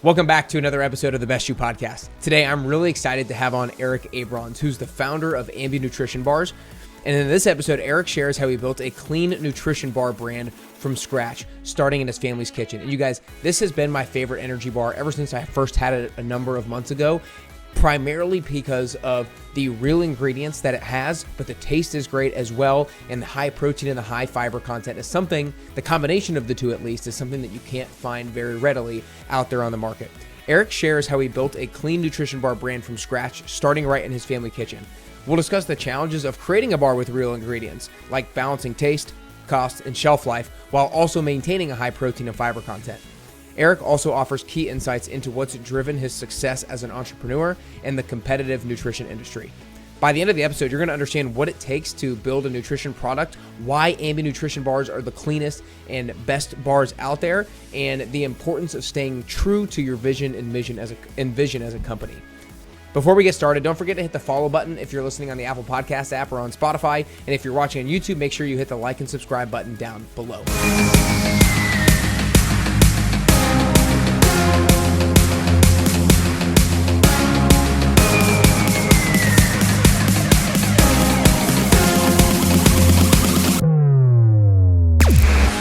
Welcome back to another episode of the Best You Podcast. Today, I'm really excited to have on Eric Abrons, who's the founder of Ambi Nutrition Bars. And in this episode, Eric shares how he built a clean nutrition bar brand from scratch, starting in his family's kitchen. And you guys, this has been my favorite energy bar ever since I first had it a number of months ago, primarily because of the real ingredients that it has, but the taste is great as well, and the high protein and the high fiber content is something, the combination of the two at least, is something that you can't find very readily out there on the market. Eric shares how he built a clean nutrition bar brand from scratch, starting right in his family kitchen. We'll discuss the challenges of creating a bar with real ingredients, like balancing taste, cost, and shelf life, while also maintaining a high protein and fiber content. Eric also offers key insights into what's driven his success as an entrepreneur in the competitive nutrition industry. By the end of the episode, you're going to understand what it takes to build a nutrition product, why Ambi Nutrition Bars are the cleanest and best bars out there, and the importance of staying true to your vision and mission as a company. Before we get started, don't forget to hit the follow button if you're listening on the Apple Podcast app or on Spotify. And if you're watching on YouTube, make sure you hit the like and subscribe button down below.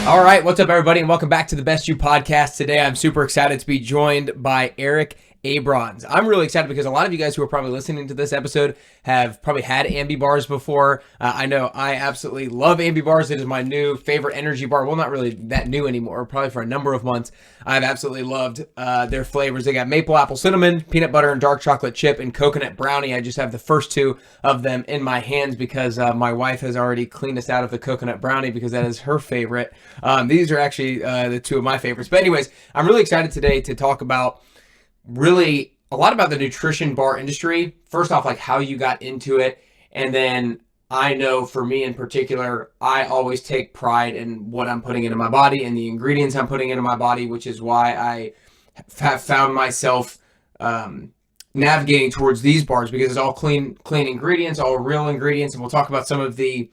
All right, what's up, everybody, and welcome back to the Best You Podcast. Today, I'm super excited to be joined by Eric Abrons. I'm really excited because a lot of you guys who are probably listening to this episode have probably had Ambi Bars before. I know I absolutely love Ambi Bars. It is my new favorite energy bar. Well, not really that new anymore, probably for a number of months. I've absolutely loved their flavors. They got maple apple cinnamon, peanut butter and dark chocolate chip, and coconut brownie. I just have the first two of them in my hands because my wife has already cleaned us out of the coconut brownie because that is her favorite. These are actually the two of my favorites. But anyways, I'm really excited today to talk about really a lot about the nutrition bar industry. First off, like how you got into it. And then I know for me in particular, I always take pride in what I'm putting into my body and the ingredients I'm putting into my body, which is why I have found myself navigating towards these bars because it's all clean ingredients, all real ingredients. And we'll talk about some of the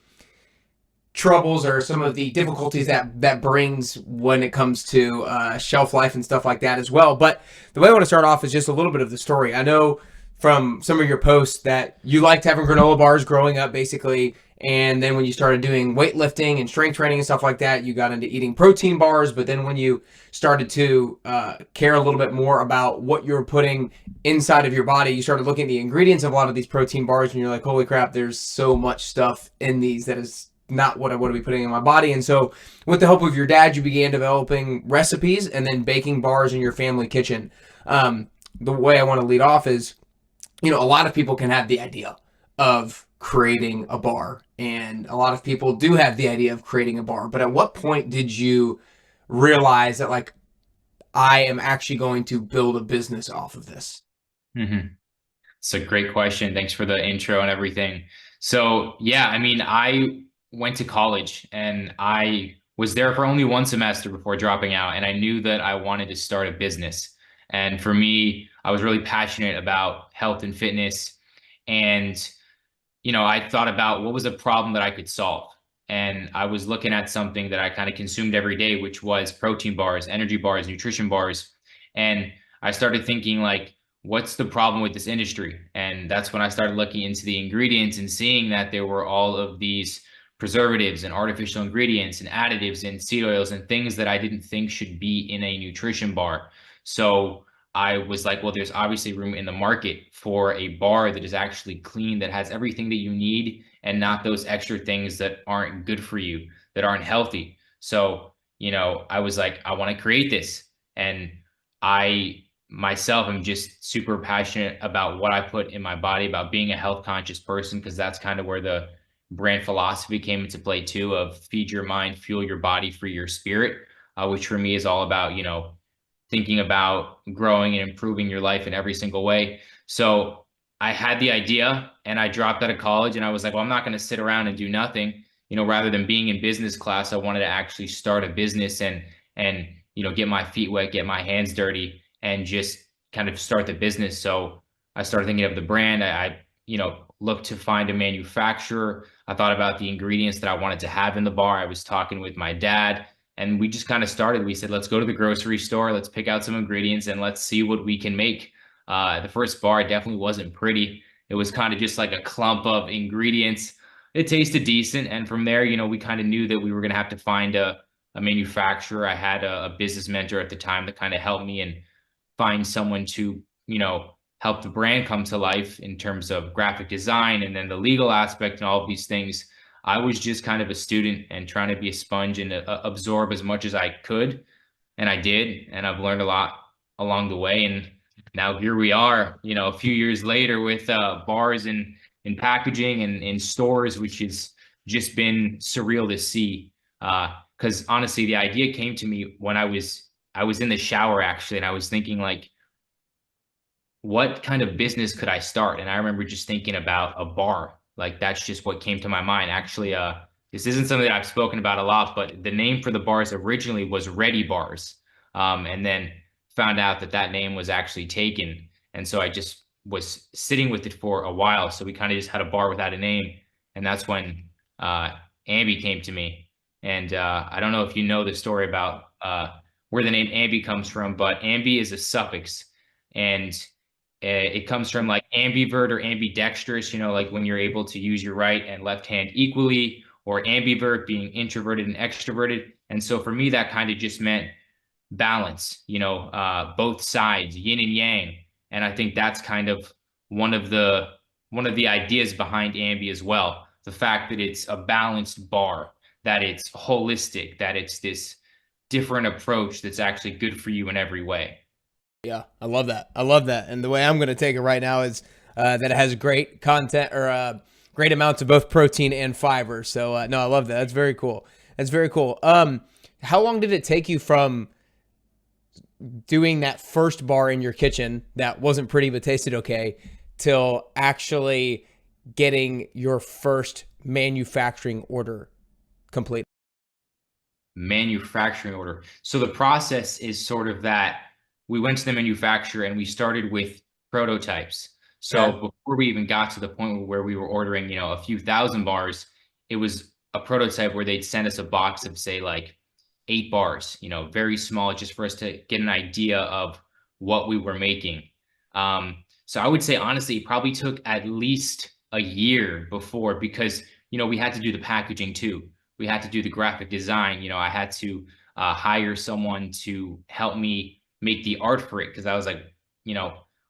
troubles or some of the difficulties that brings when it comes to shelf life and stuff like that as well. But the way I want to start off is just a little bit of the story. I know from some of your posts that you liked having granola bars growing up, basically, and then when you started doing weightlifting and strength training and stuff like that, you got into eating protein bars. But then when you started to care a little bit more about what you're putting inside of your body, you started looking at the ingredients of a lot of these protein bars, and you're like, holy crap, there's so much stuff in these that is not what I want to be putting in my body. And so with the help of your dad, you began developing recipes and then baking bars in your family kitchen. The way I want to lead off is, a lot of people can have the idea of creating a bar, and a lot of people do have the idea of creating a bar. But at what point did you realize that, like, I am actually going to build a business off of this? Mm-hmm. It's a great question. Thanks for the intro and everything. So yeah, I went to college and I was there for only one semester before dropping out. And I knew that I wanted to start a business. And for me, I was really passionate about health and fitness. And, I thought about what was a problem that I could solve. And I was looking at something that I kind of consumed every day, which was protein bars, energy bars, nutrition bars. And I started thinking, like, what's the problem with this industry? And that's when I started looking into the ingredients and seeing that there were all of these preservatives and artificial ingredients and additives and seed oils and things that I didn't think should be in a nutrition bar. So I was like, well, there's obviously room in the market for a bar that is actually clean, that has everything that you need and not those extra things that aren't good for you, that aren't healthy. So, I was like, I want to create this. And I myself am just super passionate about what I put in my body, about being a health conscious person, because that's kind of where the brand philosophy came into play too, of feed your mind, fuel your body, free your spirit, which for me is all about, thinking about growing and improving your life in every single way. So I had the idea and I dropped out of college and I was like, well, I'm not going to sit around and do nothing. Rather than being in business class, I wanted to actually start a business and get my feet wet, get my hands dirty, and just kind of start the business. So I started thinking of the brand. I looked to find a manufacturer. I thought about the ingredients that I wanted to have in the bar. I was talking with my dad And we just kind of started. We said, let's go to the grocery store, let's pick out some ingredients, and let's see what we can make. The first bar definitely wasn't pretty. It was kind of just like a clump of ingredients. It tasted decent. And from there, we kind of knew that we were going to have to find a manufacturer. I had a business mentor at the time that kind of helped me and find someone to, help the brand come to life in terms of graphic design and then the legal aspect and all of these things. I was just kind of a student and trying to be a sponge and absorb as much as I could. And I did. And I've learned a lot along the way. And now here we are, a few years later with bars and in packaging and in stores, which has just been surreal to see. Because honestly, the idea came to me when I was in the shower actually, and I was thinking like, what kind of business could I start? And I remember just thinking about a bar. Like that's just what came to my mind. Actually, this isn't something that I've spoken about a lot, but the name for the bars originally was Ready Bars. And then found out that that name was actually taken. And so I just was sitting with it for a while. So we kind of just had a bar without a name. And that's when Ambi came to me. And I don't know if you know the story about where the name Ambi comes from, but Ambi is a suffix. And it comes from like ambivert or ambidextrous, like when you're able to use your right and left hand equally, or ambivert being introverted and extroverted. And so for me, that kind of just meant balance, both sides, yin and yang. And I think that's kind of one of the ideas behind Ambi as well. The fact that it's a balanced bar, that it's holistic, that it's this different approach that's actually good for you in every way. Yeah, I love that. I love that. And the way I'm going to take it right now is that it has great content or great amounts of both protein and fiber. So no, I love that. That's very cool. That's very cool. How long did it take you from doing that first bar in your kitchen that wasn't pretty but tasted okay till actually getting your first manufacturing order complete? Manufacturing order. So the process is sort of that we went to the manufacturer and we started with prototypes. So before we even got to the point where we were ordering, a few thousand bars, it was a prototype where they'd send us a box of say like 8 bars, very small, just for us to get an idea of what we were making. So I would say, honestly, it probably took at least a year before because, we had to do the packaging too. We had to do the graphic design. I had to hire someone to help me make the art for it because I was like,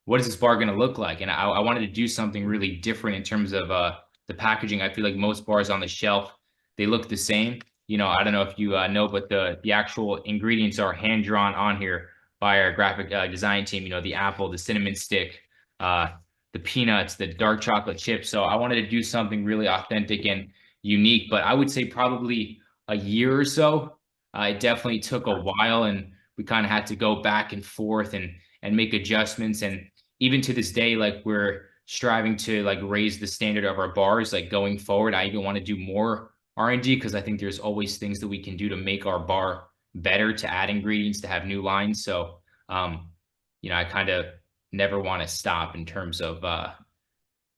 what is this bar going to look like? And I wanted to do something really different in terms of the packaging. I feel like most bars on the shelf, they look the same. I don't know if you know, but the actual ingredients are hand drawn on here by our graphic design team. The apple, the cinnamon stick, the peanuts, the dark chocolate chips. So I wanted to do something really authentic and unique, but I would say probably a year or so. It definitely took a while, and we kind of had to go back and forth and make adjustments. And even to this day, like we're striving to like raise the standard of our bars, like going forward. I even want to do more R&D because I think there's always things that we can do to make our bar better, to add ingredients, to have new lines. So, I kind of never want to stop in terms of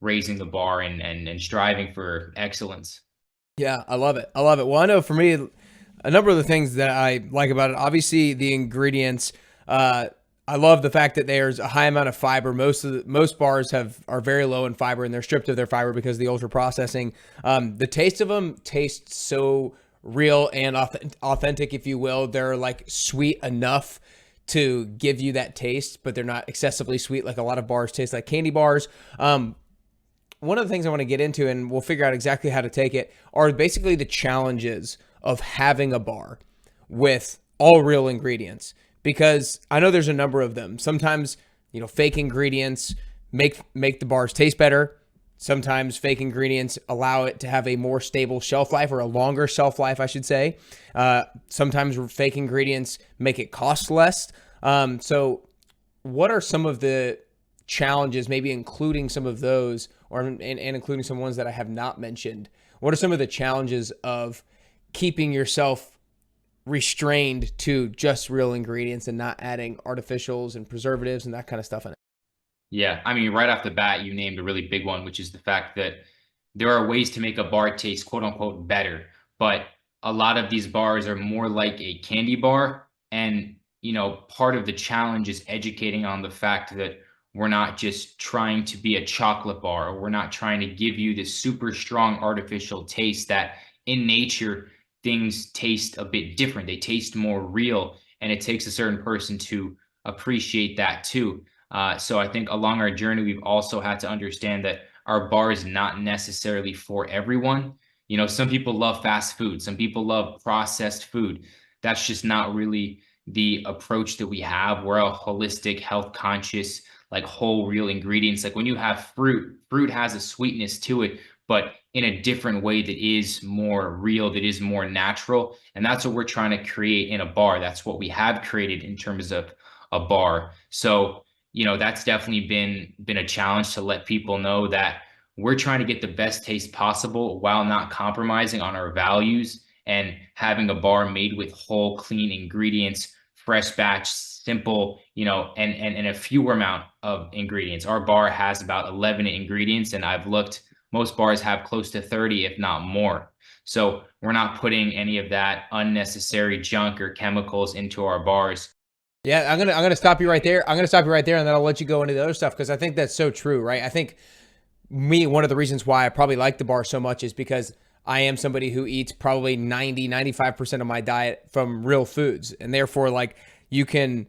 raising the bar and striving for excellence. Yeah, I love it. I love it. Well, I know for me, a number of the things that I like about it, obviously the ingredients. I love the fact that there's a high amount of fiber. Most bars are very low in fiber, and they're stripped of their fiber because of the ultra processing. The taste of them tastes so real and authentic, if you will. They're like sweet enough to give you that taste, but they're not excessively sweet like a lot of bars taste like candy bars. One of the things I want to get into, and we'll figure out exactly how to take it, are basically the challenges of having a bar with all real ingredients, because I know there's a number of them. Sometimes, fake ingredients make the bars taste better. Sometimes fake ingredients allow it to have a more stable shelf life, or a longer shelf life, I should say. Sometimes fake ingredients make it cost less. So what are some of the challenges, maybe including some of those, and including some ones that I have not mentioned? What are some of the challenges of keeping yourself restrained to just real ingredients and not adding artificials and preservatives and that kind of stuff in it? Yeah, I mean, right off the bat, you named a really big one, which is the fact that there are ways to make a bar taste quote unquote better, but a lot of these bars are more like a candy bar. And, part of the challenge is educating on the fact that we're not just trying to be a chocolate bar, or we're not trying to give you this super strong artificial taste that in nature things taste a bit different. They taste more real, and it takes a certain person to appreciate that too. So I think along our journey, we've also had to understand that our bar is not necessarily for everyone. Some people love fast food, some people love processed food. That's just not really the approach that we have. We're a holistic, health conscious, like whole real ingredients. Like when you have fruit has a sweetness to it, but in a different way that is more real, that is more natural. And that's what we're trying to create in a bar. That's what we have created in terms of a bar. So, that's definitely been a challenge to let people know that we're trying to get the best taste possible while not compromising on our values, and having a bar made with whole, clean ingredients, fresh batch, simple, and a fewer amount of ingredients. Our bar has about 11 ingredients, and I've looked, most bars have close to 30, if not more. So we're not putting any of that unnecessary junk or chemicals into our bars. Yeah, I'm gonna stop you right there. I'm gonna stop you right there, and then I'll let you go into the other stuff, because I think that's so true, right? I think one of the reasons why I probably like the bar so much is because I am somebody who eats probably 95% of my diet from real foods. And therefore, like, you can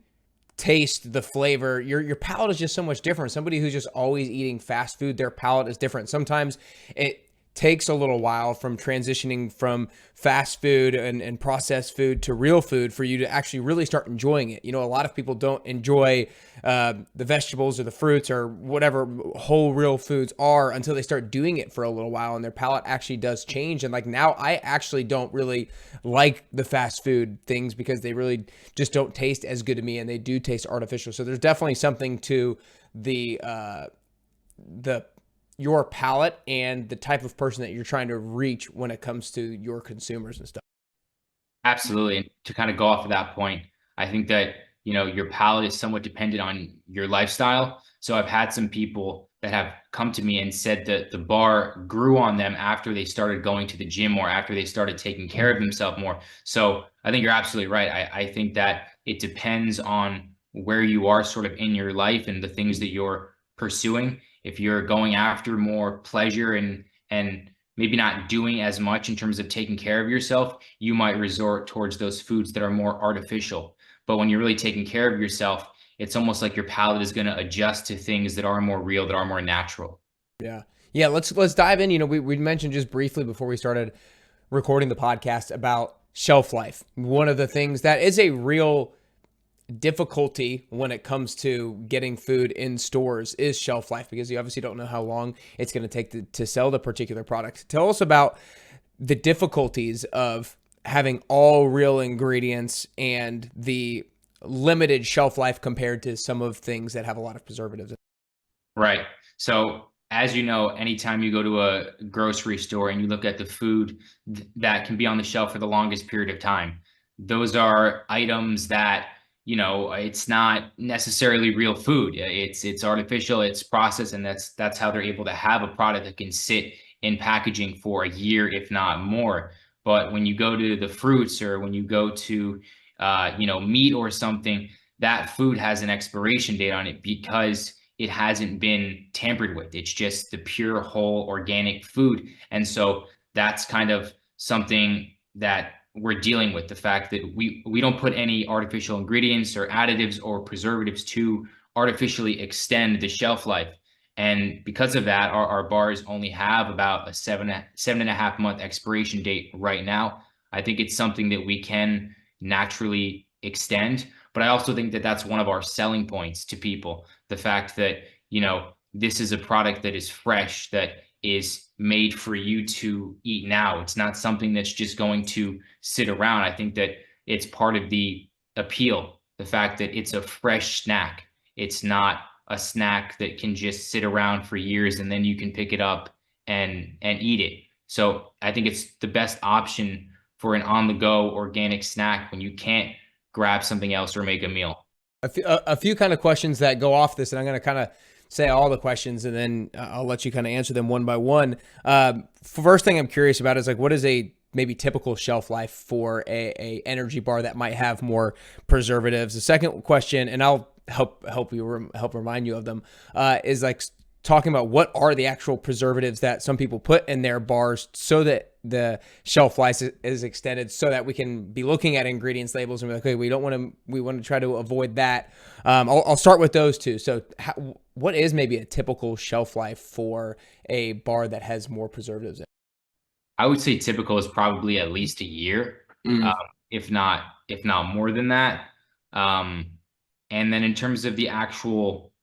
taste the flavor. Your palate is just so much different. Somebody who's just always eating fast food, their palate is different. Sometimes it takes a little while from transitioning from fast food and processed food to real food for you to actually really start enjoying it. A lot of people don't enjoy the vegetables or the fruits or whatever whole real foods are until they start doing it for a little while, and their palate actually does change. And like now I actually don't really like the fast food things because they really just don't taste as good to me, and they do taste artificial. So there's definitely something to the your palate and the type of person that you're trying to reach when it comes to your consumers and stuff. Absolutely. And to kind of go off of that point, I think that, your palate is somewhat dependent on your lifestyle. So I've had some people that have come to me and said that the bar grew on them after they started going to the gym, or after they started taking care of themselves more. So I think you're absolutely right. I think that it depends on where you are sort of in your life and the things that you're pursuing. If you're going after more pleasure and maybe not doing as much in terms of taking care of yourself, you might resort towards those foods that are more artificial. But when you're really taking care of yourself, it's almost like your palate is going to adjust to things that are more real, that are more natural. Yeah. Yeah. Let's dive in. We mentioned just briefly before we started recording the podcast about shelf life. One of the things that is a real difficulty when it comes to getting food in stores is shelf life, because you obviously don't know how long it's going to take to sell the particular product. Tell us about the difficulties of having all real ingredients and the limited shelf life compared to some of things that have a lot of preservatives. Right. So as you know, anytime you go to a grocery store and you look at the food that can be on the shelf for the longest period of time, those are items that, it's not necessarily real food. It's artificial, it's processed, and that's how they're able to have a product that can sit in packaging for a year, if not more. But when you go to the fruits, or when you go to meat or something, that food has an expiration date on it because it hasn't been tampered with. It's just the pure, whole, organic food. And so that's kind of something that we're dealing with, the fact that we don't put any artificial ingredients or additives or preservatives to artificially extend the shelf life. And because of that, our bars only have about a 7.5 month expiration date right now. I think it's something that we can naturally extend, but I also think that that's one of our selling points to people. The fact that, this is a product that is fresh, that is made for you to eat now. It's not something that's just going to sit around. I think that it's part of the appeal, the fact that it's a fresh snack. It's not a snack that can just sit around for years and then you can pick it up and eat it. So I think it's the best option for an on-the-go organic snack when you can't grab something else or make a meal. A few kind of questions that go off this, and I'm going to kind of say all the questions, and then I'll let you kind of answer them one by one. First thing I'm curious about is, like, what is a maybe typical shelf life for a energy bar that might have more preservatives? The second question, and I'll help remind you of them, is like talking about what are the actual preservatives that some people put in their bars so that the shelf life is extended, so that we can be looking at ingredients labels and be like, okay, we want to try to avoid that. I'll start with those two. So what is maybe a typical shelf life for a bar that has more preservatives in it? I would say typical is probably at least a year, if not more than that. And then in terms of the actual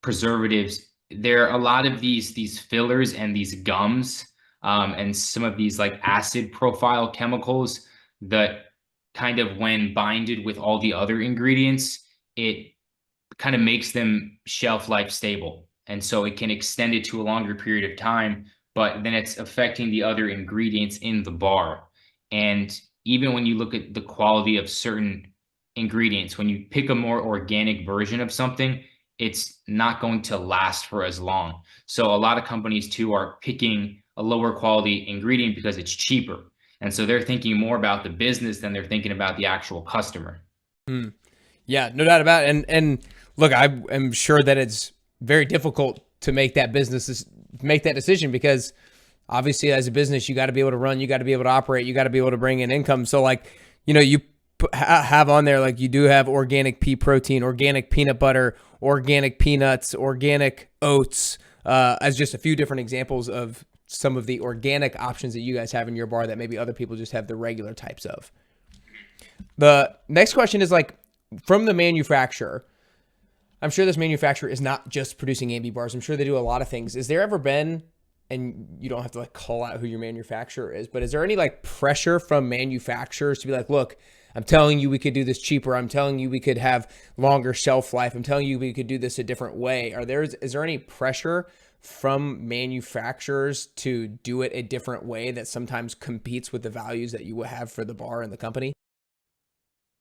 preservatives, there are a lot of these fillers and these gums, and some of these like acid profile chemicals that kind of, when binded with all the other ingredients, it kind of makes them shelf life stable. And so it can extend it to a longer period of time, but then it's affecting the other ingredients in the bar. And even when you look at the quality of certain ingredients, when you pick a more organic version of something, it's not going to last for as long. So a lot of companies too are picking a lower quality ingredient because it's cheaper. And so they're thinking more about the business than they're thinking about the actual customer. Yeah, no doubt about it. And look, I am sure that it's very difficult to make that decision, because obviously as a business, you got to be able to run, you got to be able to operate, you got to be able to bring in income. So like, you have on there, like you do have organic pea protein, organic peanut butter, organic peanuts, organic oats, as just a few different examples of some of the organic options that you guys have in your bar that maybe other people just have the regular types of. The next question is like, from the manufacturer, I'm sure this manufacturer is not just producing Ambi bars. I'm sure they do a lot of things. Is there ever been, and you don't have to like call out who your manufacturer is, but is there any like pressure from manufacturers to be like, look, I'm telling you we could do this cheaper. I'm telling you we could have longer shelf life. I'm telling you we could do this a different way. Is there any pressure from manufacturers to do it a different way that sometimes competes with the values that you would have for the bar and the company?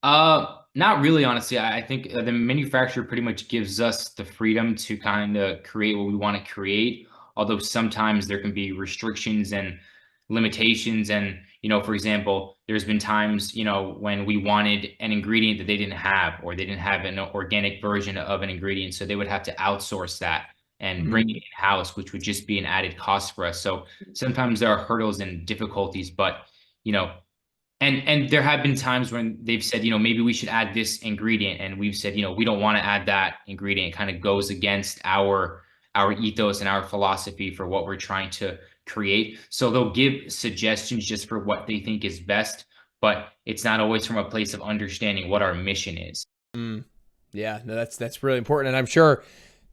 Not really, honestly. I think the manufacturer pretty much gives us the freedom to kind of create what we want to create. Although sometimes there can be restrictions and limitations. And, for example, there's been times, when we wanted an ingredient that they didn't have, or they didn't have an organic version of an ingredient. So they would have to outsource that and bring it in-house, which would just be an added cost for us. So sometimes there are hurdles and difficulties, but, and there have been times when they've said, maybe we should add this ingredient. And we've said, we don't want to add that ingredient. It kind of goes against our ethos and our philosophy for what we're trying to create. So they'll give suggestions just for what they think is best, but it's not always from a place of understanding what our mission is. Yeah, no, that's really important. And I'm sure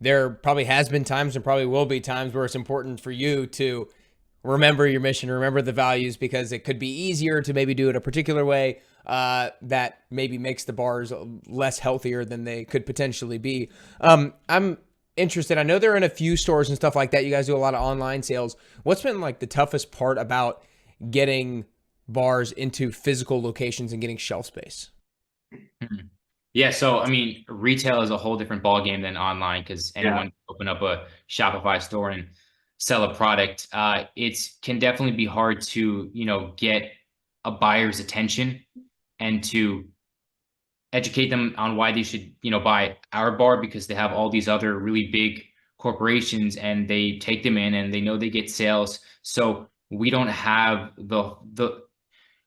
there probably has been times and probably will be times where it's important for you to remember your mission, remember the values, because it could be easier to maybe do it a particular way that maybe makes the bars less healthier than they could potentially be. I'm interested. I know they're in a few stores and stuff like that. You guys do a lot of online sales. What's been like the toughest part about getting bars into physical locations and getting shelf space? Yeah, so I mean, retail is a whole different ballgame than online, because anyone can open up a Shopify store and sell a product. It can definitely be hard to, get a buyer's attention and to educate them on why they should, buy our bar, because they have all these other really big corporations and they take them in and they know they get sales. So we don't have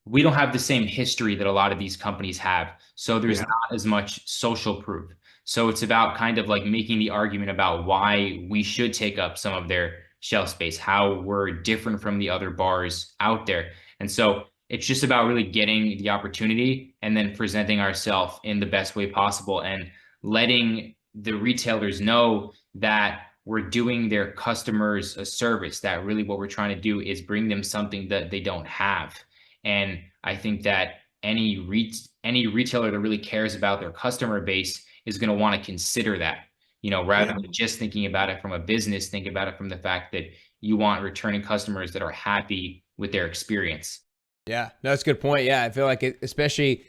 we don't have the same history that a lot of these companies have. So there's not as much social proof. So it's about kind of like making the argument about why we should take up some of their shelf space, how we're different from the other bars out there. And so it's just about really getting the opportunity and then presenting ourselves in the best way possible and letting the retailers know that we're doing their customers a service, that really what we're trying to do is bring them something that they don't have. And I think that any retailer that really cares about their customer base is going to want to consider that, rather than just thinking about it from a business, think about it from the fact that you want returning customers that are happy with their experience. Yeah, no, that's a good point. Yeah, I feel like especially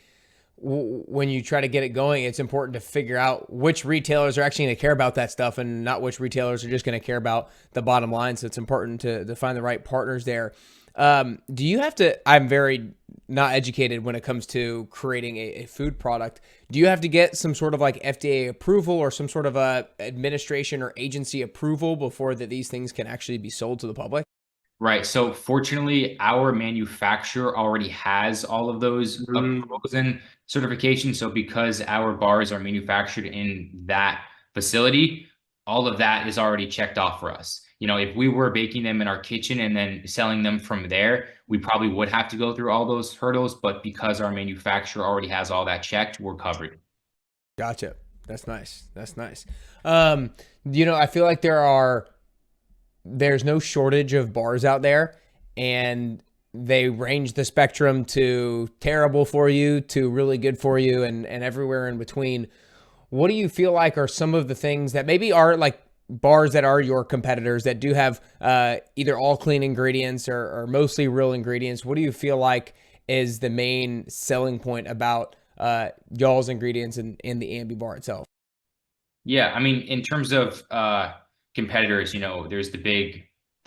when you try to get it going, it's important to figure out which retailers are actually going to care about that stuff and not which retailers are just going to care about the bottom line. So it's important to find the right partners there. Do you have to, I'm very not educated when it comes to creating a food product. Do you have to get some sort of like FDA approval or some sort of a administration or agency approval before that these things can actually be sold to the public? Right. So fortunately, our manufacturer already has all of those Mm. approvals and certifications. So because our bars are manufactured in that facility, all of that is already checked off for us. If we were baking them in our kitchen and then selling them from there, we probably would have to go through all those hurdles. But because our manufacturer already has all that checked, we're covered. Gotcha. That's nice. That's nice. Um, I feel like there's no shortage of bars out there, and they range the spectrum to terrible for you to really good for you, and everywhere in between. What do you feel like are some of the things that maybe are like bars that are your competitors that do have either all clean ingredients or mostly real ingredients? What do you feel like is the main selling point about y'all's ingredients in the Ambi bar itself? Yeah, I mean, in terms of competitors, there's the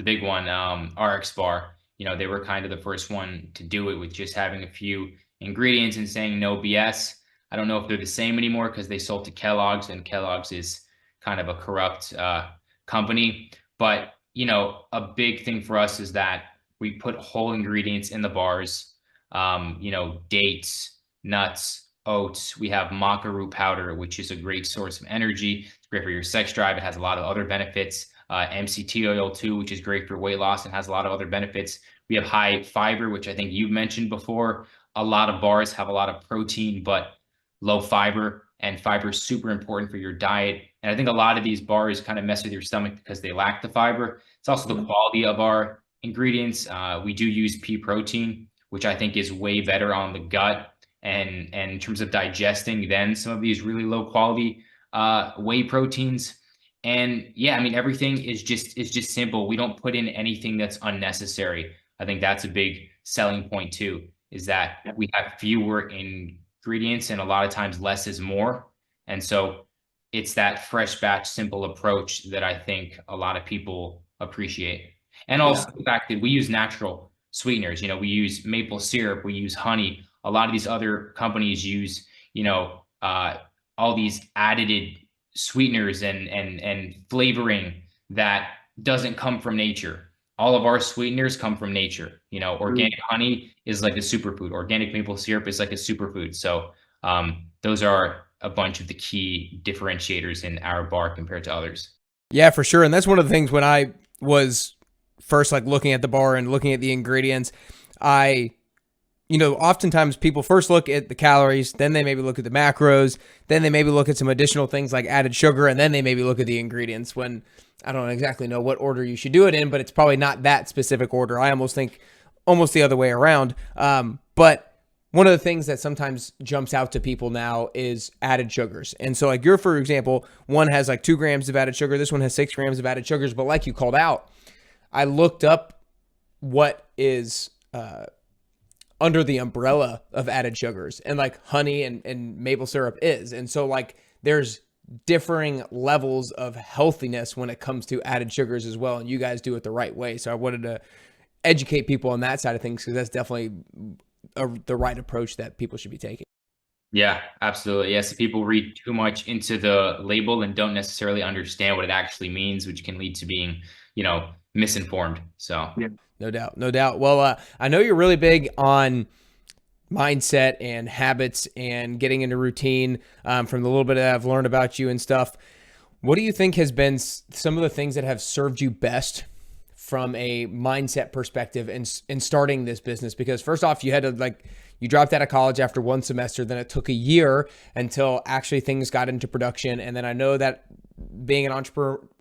big one, RX Bar. They were kind of the first one to do it with just having a few ingredients and saying no BS. I don't know if they're the same anymore because they sold to Kellogg's, and Kellogg's is kind of a corrupt company. But a big thing for us is that we put whole ingredients in the bars. Dates, nuts, oats. We have maca root powder, which is a great source of energy. It's great for your sex drive. It has a lot of other benefits. MCT oil too, which is great for weight loss and has a lot of other benefits. We have high fiber, which I think you've mentioned before. A lot of bars have a lot of protein, but low fiber, and fiber is super important for your diet. And I think a lot of these bars kind of mess with your stomach because they lack the fiber. It's also the quality of our ingredients. We do use pea protein, which I think is way better on the gut and in terms of digesting than some of these really low quality whey proteins. And yeah, I mean, everything is just simple. We don't put in anything that's unnecessary. I think that's a big selling point too, is that we have fewer ingredients and a lot of times less is more. And so it's that fresh batch, simple approach that I think a lot of people appreciate. And also the fact that we use natural sweeteners. We use maple syrup, we use honey. A lot of these other companies use, all these added sweeteners and flavoring that doesn't come from nature. All of our sweeteners come from nature. Organic honey is like a superfood. Organic maple syrup is like a superfood. So those are a bunch of the key differentiators in our bar compared to others. Yeah, for sure. And that's one of the things when I was first like looking at the bar and looking at the ingredients, I oftentimes people first look at the calories, then they maybe look at the macros, then they maybe look at some additional things like added sugar, and then they maybe look at the ingredients when I don't exactly know what order you should do it in, but it's probably not that specific order. I almost think almost the other way around. But one of the things that sometimes jumps out to people now is added sugars. And so like for example, one has like 2 grams of added sugar. This one has 6 grams of added sugars. But like you called out, I looked up what is under the umbrella of added sugars, and like honey and maple syrup is. And so like there's differing levels of healthiness when it comes to added sugars as well. And you guys do it the right way. So I wanted to educate people on that side of things because that's definitely the right approach that people should be taking. Yeah, absolutely. Yes, people read too much into the label and don't necessarily understand what it actually means, which can lead to being, misinformed. So yeah. No doubt. No doubt. Well, I know you're really big on mindset and habits and getting into routine from the little bit that I've learned about you and stuff. What do you think has been some of the things that have served you best from a mindset perspective in starting this business? Because first off, you had to you dropped out of college after 1 semester, then it took a year until actually things got into production. And then I know that being an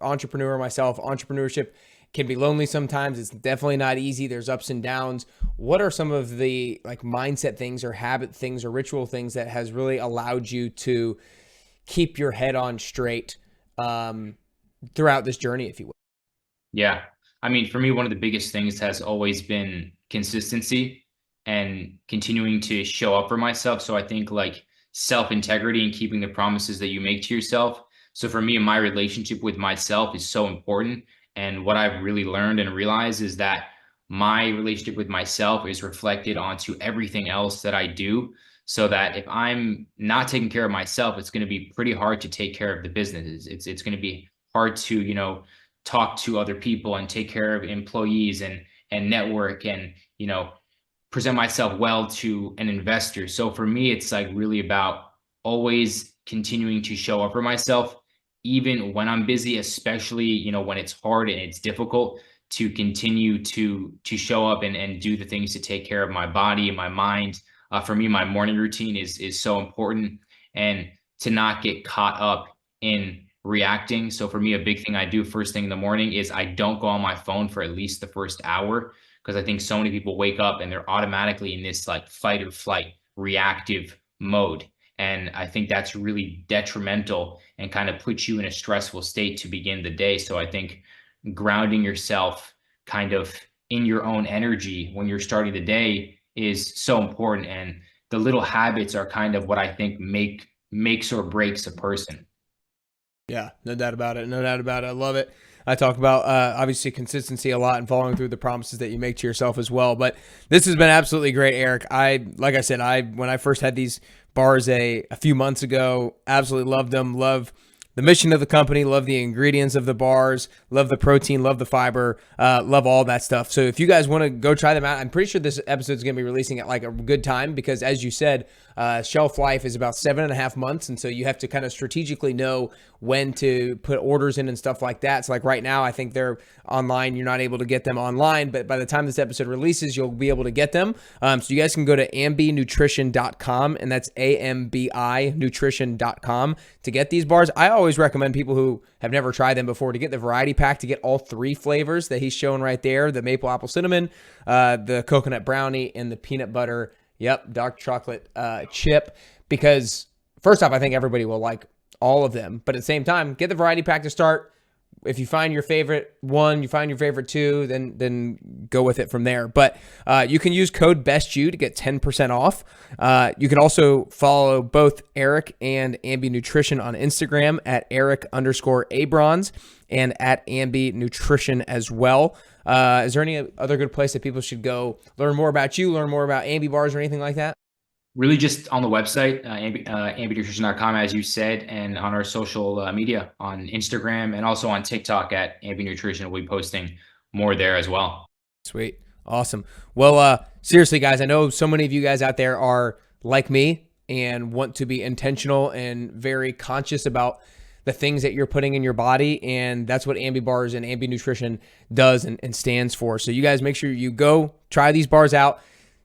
entrepreneur myself, entrepreneurship can be lonely sometimes. It's definitely not easy. There's ups and downs. What are some of the mindset things or habit things or ritual things that has really allowed you to keep your head on straight throughout this journey, if you will? Yeah. I mean, for me, one of the biggest things has always been consistency and continuing to show up for myself. So I think self-integrity and keeping the promises that you make to yourself. So for me, my relationship with myself is so important. And what I've really learned and realized is that my relationship with myself is reflected onto everything else that I do. So that if I'm not taking care of myself, it's going to be pretty hard to take care of the business. It's going to be hard to, talk to other people and take care of employees and network and, present myself well to an investor. So for me, it's like really about always continuing to show up for myself, even when I'm busy, especially, when it's hard and it's difficult, to continue to show up and do the things to take care of my body and my mind. For me, my morning routine is so important, and to not get caught up in reacting. So for me, a big thing I do first thing in the morning is I don't go on my phone for at least the first hour, because I think so many people wake up and they're automatically in this like fight or flight reactive mode. And I think that's really detrimental and kind of puts you in a stressful state to begin the day. So I think grounding yourself kind of in your own energy when you're starting the day is so important. And the little habits are kind of what I think makes or breaks a person. Yeah, no doubt about it. No doubt about it. I love it. I talk about obviously consistency a lot and following through the promises that you make to yourself as well. But this has been absolutely great, Eric. Like I said, when I first had these bars a few months ago, absolutely loved them. Love the mission of the company, love the ingredients of the bars, love the protein, love the fiber, love all that stuff. So if you guys want to go try them out, I'm pretty sure this episode is going to be releasing at like a good time, because as you said, shelf life is about 7.5 months. And so you have to kind of strategically know when to put orders in and stuff like that. So like right now, I think they're online. You're not able to get them online, but by the time this episode releases, you'll be able to get them. So you guys can go to ambinutrition.com, and that's AMBI nutrition.com to get these bars. I always recommend people who have never tried them before to get the variety pack, to get all 3 flavors that he's showing right there: the maple apple cinnamon, the coconut brownie, and the peanut butter, dark chocolate chip. Because first off, I think everybody will like all of them, but at the same time, get the variety pack to start. If you find your favorite one, you find your favorite 2, then go with it from there. But you can use code BESTYOU to get 10% off. You can also follow both Eric and Ambi Nutrition on Instagram at Eric_Abrons and at Ambi Nutrition as well. Is there any other good place that people should go learn more about you, learn more about Ambi Bars or anything like that? Really just on the website, ambinutrition.com, as you said, and on our social media on Instagram and also on TikTok at Ambi Nutrition. We'll be posting more there as well. Sweet. Awesome. Well, seriously, guys, I know so many of you guys out there are like me and want to be intentional and very conscious about the things that you're putting in your body. And that's what Ambi Bars and Ambi Nutrition does and stands for. So you guys make sure you go try these bars out.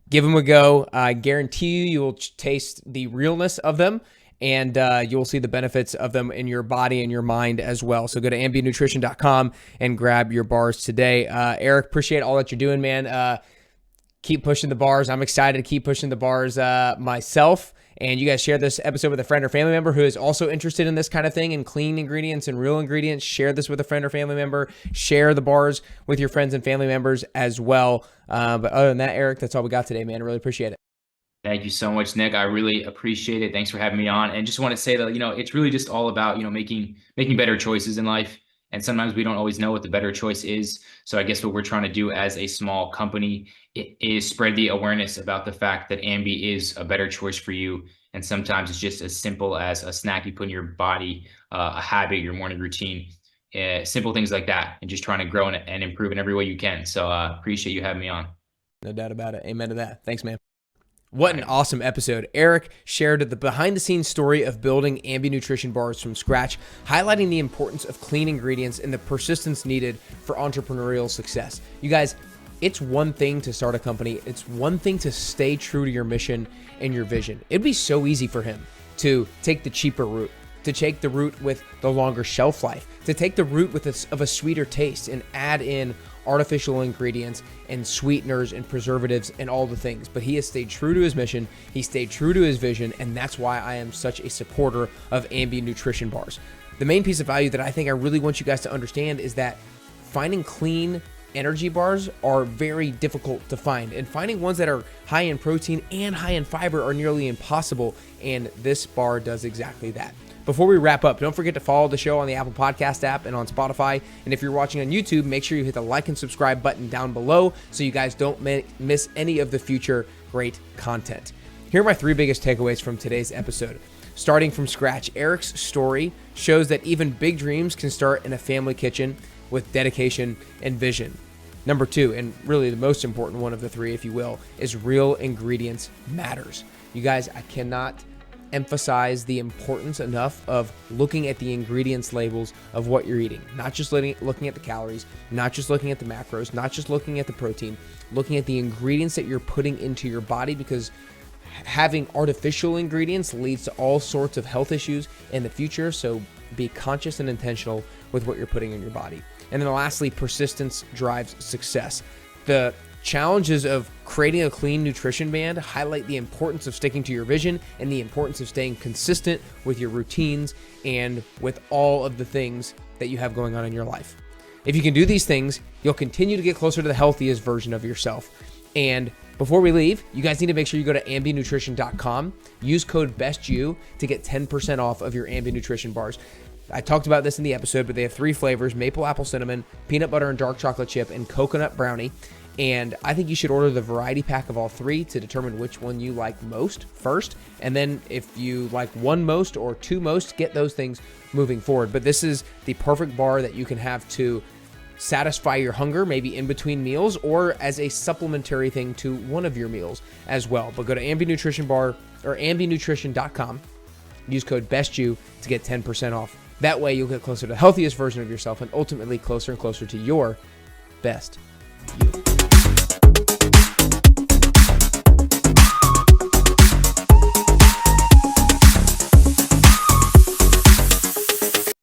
Give them a go. I guarantee you will taste the realness of them, and you'll see the benefits of them in your body and your mind as well. So go to ambinutrition.com and grab your bars today. Eric, appreciate all that you're doing, man. Keep pushing the bars. I'm excited to keep pushing the bars myself. And you guys share this episode with a friend or family member who is also interested in this kind of thing and clean ingredients and real ingredients. Share this with a friend or family member. Share the bars with your friends and family members as well. But other than that, Eric, that's all we got today, man. I really appreciate it. Thank you so much, Nick. I really appreciate it. Thanks for having me on. And just want to say that, it's really just all about, making better choices in life. And sometimes we don't always know what the better choice is. So I guess what we're trying to do as a small company is spread the awareness about the fact that Ambi is a better choice for you. And sometimes it's just as simple as a snack you put in your body, a habit, your morning routine, simple things like that, and just trying to grow and improve in every way you can. So appreciate you having me on. No doubt about it. Amen to that. Thanks, man. What an awesome episode. Eric shared the behind-the-scenes story of building Ambi Nutrition Bars from scratch, highlighting the importance of clean ingredients and the persistence needed for entrepreneurial success. You guys, it's one thing to start a company. It's one thing to stay true to your mission and your vision. It'd be so easy for him to take the cheaper route, to take the route with the longer shelf life, to take the route of a sweeter taste and add in artificial ingredients and sweeteners and preservatives and all the things. But he has stayed true to his mission. He stayed true to his vision. And that's why I am such a supporter of Ambi Nutrition Bars. The main piece of value that I think I really want you guys to understand is that finding clean energy bars are very difficult to find, and finding ones that are high in protein and high in fiber are nearly impossible. And this bar does exactly that. Before we wrap up, don't forget to follow the show on the Apple Podcast app and on Spotify. And if you're watching on YouTube, make sure you hit the like and subscribe button down below so you guys don't miss any of the future great content. Here are my 3 biggest takeaways from today's episode. Starting from scratch, Eric's story shows that even big dreams can start in a family kitchen with dedication and vision. Number 2, and really the most important one of the 3, if you will, is real ingredients matters. You guys, I cannot emphasize the importance enough of looking at the ingredients labels of what you're eating. Not just looking at the calories, not just looking at the macros, not just looking at the protein, looking at the ingredients that you're putting into your body, because having artificial ingredients leads to all sorts of health issues in the future. So be conscious and intentional with what you're putting in your body. And then lastly, persistence drives success. The challenges of creating a clean nutrition band highlight the importance of sticking to your vision and the importance of staying consistent with your routines and with all of the things that you have going on in your life. If you can do these things, you'll continue to get closer to the healthiest version of yourself. And before we leave, you guys need to make sure you go to ambinutrition.com, use code BESTYOU to get 10% off of your Ambi Nutrition Bars. I talked about this in the episode, but they have 3 flavors: maple apple cinnamon, peanut butter and dark chocolate chip, and coconut brownie. And I think you should order the variety pack of all 3 to determine which one you like most first. And then if you like one most or 2 most, get those things moving forward. But this is the perfect bar that you can have to satisfy your hunger, maybe in between meals, or as a supplementary thing to one of your meals as well. But go to Ambi Nutrition Bar or ambinutrition.com, use code BESTYOU to get 10% off. That way you'll get closer to the healthiest version of yourself and ultimately closer and closer to your best you.